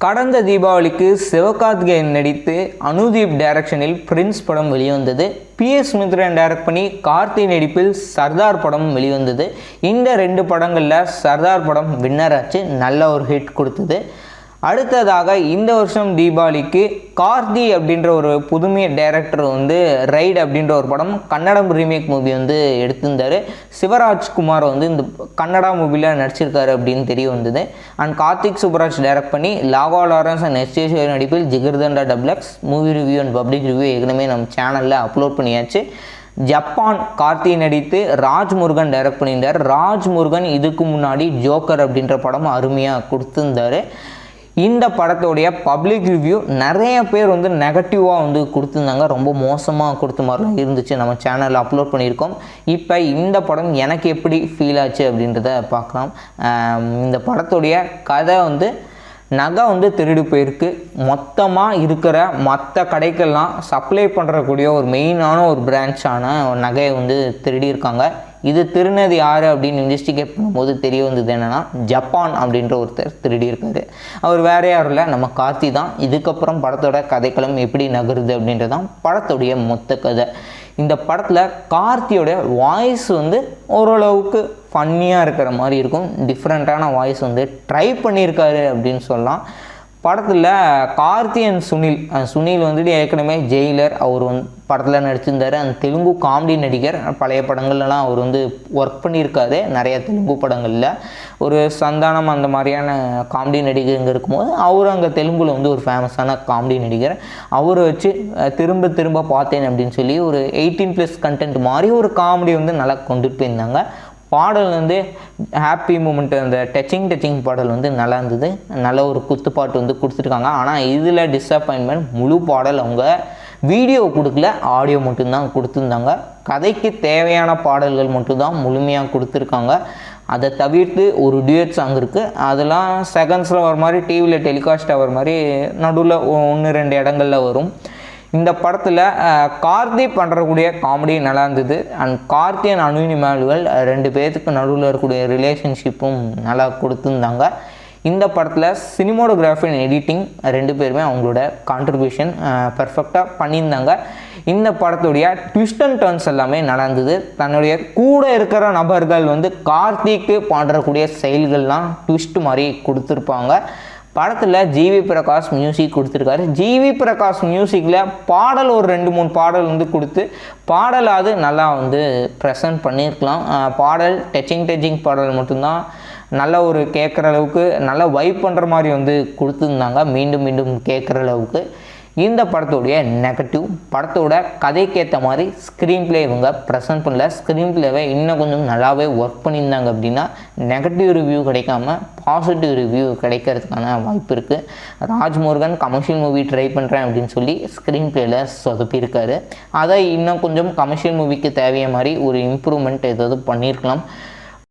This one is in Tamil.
கடந்த தீபாவளிக்கு சிவகார்த்திகேயன் நடித்து அனுதீப் டைரக்ஷனில் பிரின்ஸ் படம் வெளிவந்தது. PS மித்ரன் டைரக்ட் பண்ணி கார்த்தி நடிப்பில் சர்தார் படம் வெளிவந்தது. இந்த 2 படங்களில் சர்தார் படம் வின்னர் ஆச்சு, நல்ல ஒரு ஹிட் கொடுத்தது. அடுத்ததாக இந்த வருஷம் தீபாவளிக்கு கார்த்தி அப்படின்ற ஒரு புதுமை டைரக்டர் ரைட் அப்படின்ற ஒரு படம் கன்னடம் ரீமேக் மூவி எடுத்திருந்தார். சிவராஜ்குமார் இந்த கன்னடா மூவியில் நடிச்சிருக்காரு அப்படின்னு தெரிய வந்தது. அண்ட் கார்த்திக் சுப்ராஜ் டைரக்ட் பண்ணி லாகா லாரன்ஸ் அண்ட் SJ நடிப்பில் Jigarthanda double x movie review and public review ஏற்கனவே நம்ம சேனலில் அப்லோட் பண்ணியாச்சு. ஜப்பான் கார்த்தி நடித்து ராஜ்முருகன் டைரக்ட் பண்ணியிருந்தார். ராஜ்முருகன் இதுக்கு முன்னாடி ஜோக்கர் அப்படின்ற படம் அருமையாக கொடுத்துருந்தார். இந்த படத்தோடைய பப்ளிக் ரிவ்யூ நிறைய பேர் நெகட்டிவாக கொடுத்துருந்தாங்க, ரொம்ப மோசமாக கொடுத்த மாதிரிலாம் இருந்துச்சு. நம்ம சேனலில் அப்லோட் பண்ணியிருக்கோம். இப்போ இந்த படம் எனக்கு எப்படி ஃபீல் ஆச்சு அப்படின்றத பார்க்கலாம். இந்த படத்தோடைய கதை நகை திருடி போயிருக்கு. மொத்தமாக இருக்கிற மற்ற கடைக்கெல்லாம் சப்ளை பண்ணுறக்கூடிய ஒரு மெயினான ஒரு பிரான்ச்சான நகையை திருடியிருக்காங்க. இது திருநது யார் அப்படின்னு இன்வெஸ்டிகேட் பண்ணும்போது தெரிய வந்தது என்னென்னா, ஜப்பான் அப்படின்ற ஒருத்தர் திருடியிருக்காரு. அவர் வேறு யாரும் இல்லை, நம்ம கார்த்தி தான். இதுக்கப்புறம் படத்தோட கதைக்களம் எப்படி நகருது அப்படின்றது தான் படத்துடைய மொத்த கதை. இந்த படத்தில் கார்த்தியோட வாய்ஸ் ஓரளவுக்கு ஃபன்னியாக இருக்கிற மாதிரி இருக்கும். டிஃப்ரெண்ட்டான வாய்ஸ் ட்ரை பண்ணியிருக்காரு அப்படின்னு சொல்லலாம். படத்தில் கார்த்தி அண்ட் சுனில் ஏற்கனவே ஜெயிலர் அவர் படத்தில் நடிச்சிருந்தார். அந்த தெலுங்கு காமெடி நடிகர். பழைய படங்கள்லாம் அவர் ஒர்க் பண்ணியிருக்காரு நிறைய தெலுங்கு படங்களில். ஒரு சந்தானம் அந்த மாதிரியான காமெடி நடிகருங்க இருக்கும்போது அவர் அங்கே தெலுங்குல ஒரு ஃபேமஸான காமெடி நடிகர். அவரை வச்சு திரும்ப பார்த்தேன் அப்படின்னு சொல்லி ஒரு 18+ கண்டென்ட் மாதிரி ஒரு காமெடி நல்லா கொண்டுட்டு போயிருந்தாங்க. பாடல் ஹாப்பி மூமெண்ட், அந்த டச்சிங் பாடல் நல்லா இருந்தது. நல்ல ஒரு குத்துப்பாட்டு கொடுத்துருக்காங்க. ஆனால் இதில் டிஸப்பாயின்மெண்ட், முழு பாடல் அவங்க வீடியோ கொடுக்கல, ஆடியோ மட்டும்தான் கொடுத்துருந்தாங்க. கதைக்கு தேவையான பாடல்கள் மட்டும்தான் முழுமையாக கொடுத்துருக்காங்க. அதை தவிர்த்து ஒரு டியூட் சாங் இருக்குது, அதெல்லாம் செகண்ட்ஸில் வர மாதிரி டிவியில் டெலிகாஸ்ட் ஆகிற மாதிரி நடுவில் 1-2 இடங்களில் வரும். இந்த படத்தில் கார்த்தி பண்ணுறக்கூடிய காமெடி நல்லா இருந்தது. அண்ட் கார்த்தி அண்ட் அனு இமானுவேல் 2 பேர்த்துக்கு நடுவில் இருக்கக்கூடிய ரிலேஷன்ஷிப்பும் நல்லா கொடுத்துருந்தாங்க. இந்த படத்தில் சினிமோட்டோகிராஃபி அண்ட் எடிட்டிங் 2 பேருமே அவங்களோட கான்ட்ரிபியூஷன் பர்ஃபெக்டாக பண்ணியிருந்தாங்க. இந்த படத்துடைய ட்விஸ்ட் அண்ட் டர்ன்ஸ் எல்லாமே நல்லா இருந்தது. தன்னுடைய கூட இருக்கிற நபர்கள் கார்த்திக்கு பண்ணுறக்கூடிய செயல்கள்லாம் ட்விஸ்ட் மாதிரி கொடுத்துருப்பாங்க. படத்தில் ஜிவி பிரகாஷ் மியூசிக் கொடுத்துருக்காரு. ஜிவி பிரகாஷ் மியூசிக்கில் பாடல் ஒரு 2-3 பாடல் கொடுத்து பாடலாவது நல்லா ப்ரெசன்ட் பண்ணியிருக்கலாம். பாடல் டச்சிங் பாடல் மட்டும்தான் நல்ல ஒரு கேட்குற அளவுக்கு நல்லா வைப் பண்ணுற மாதிரி கொடுத்துருந்தாங்க, மீண்டும் கேட்குற அளவுக்கு. இந்த படத்தோடைய நெகட்டிவ், படத்தோட கதைக்கேற்ற மாதிரி ஸ்க்ரீன் பிளே இவங்க ப்ரெசென்ட் பண்ணல. ஸ்க்ரீன் பிளேவை இன்னும் கொஞ்சம் நல்லாவே ஒர்க் பண்ணியிருந்தாங்க அப்படின்னா நெகட்டிவ் ரிவ்யூ கிடைக்காம பாசிட்டிவ் ரிவ்யூ கிடைக்கிறதுக்கான வாய்ப்பு இருக்குது. ராஜ்முருகன் கமர்ஷியல் மூவி ட்ரை பண்ணுறேன் அப்படின்னு சொல்லி ஸ்க்ரீன் பிளேயில் சொதப்பியிருக்காரு. அதை இன்னும் கொஞ்சம் கமர்ஷியல் மூவிக்கு தேவையான மாதிரி ஒரு இம்ப்ரூவ்மெண்ட் ஏதாவது பண்ணியிருக்கலாம்.